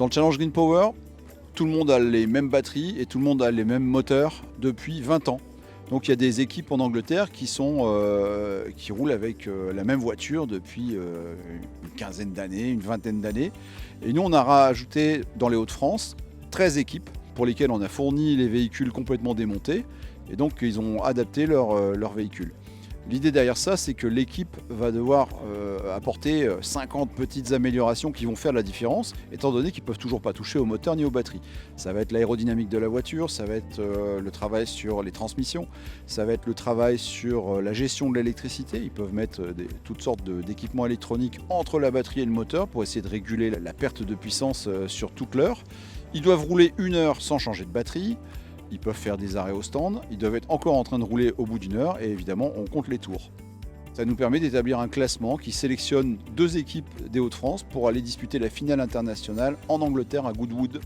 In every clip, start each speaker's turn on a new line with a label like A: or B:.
A: Dans le Challenge Green Power, tout le monde a les mêmes batteries et tout le monde a les mêmes moteurs depuis 20 ans. Donc il y a des équipes en Angleterre qui roulent avec la même voiture depuis une quinzaine d'années, une vingtaine d'années. Et nous, on a rajouté dans les Hauts-de-France 13 équipes pour lesquelles on a fourni les véhicules complètement démontés. Et donc ils ont adapté leur véhicule. L'idée derrière ça, c'est que l'équipe va devoir apporter 50 petites améliorations qui vont faire la différence, étant donné qu'ils ne peuvent toujours pas toucher au moteur ni aux batteries. Ça va être l'aérodynamique de la voiture, ça va être le travail sur les transmissions, ça va être le travail sur la gestion de l'électricité. Ils peuvent mettre toutes sortes d'équipements électroniques entre la batterie et le moteur pour essayer de réguler la perte de puissance sur toute l'heure. Ils doivent rouler 1 heure sans changer de batterie. Ils peuvent faire des arrêts au stand, ils doivent être encore en train de rouler au bout d'1 heure et évidemment on compte les tours. Ça nous permet d'établir un classement qui sélectionne 2 équipes des Hauts-de-France pour aller disputer la finale internationale en Angleterre à Goodwood.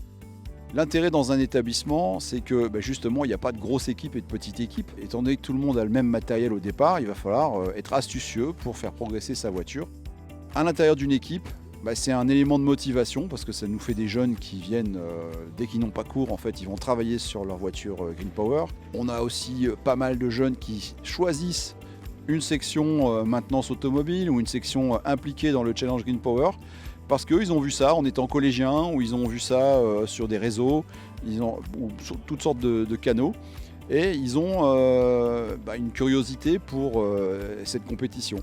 A: L'intérêt dans un établissement, c'est que justement il n'y a pas de grosse équipe et de petite équipe. Étant donné que tout le monde a le même matériel au départ, il va falloir être astucieux pour faire progresser sa voiture. À l'intérieur d'une équipe, c'est un élément de motivation parce que ça nous fait des jeunes qui viennent, dès qu'ils n'ont pas cours, en fait, ils vont travailler sur leur voiture Green Power. On a aussi pas mal de jeunes qui choisissent une section maintenance automobile ou une section impliquée dans le Challenge Green Power parce qu'ils ont vu ça en étant collégiens ou ils ont vu ça sur des réseaux ou sur toutes sortes de canaux. Et ils ont une curiosité pour cette compétition.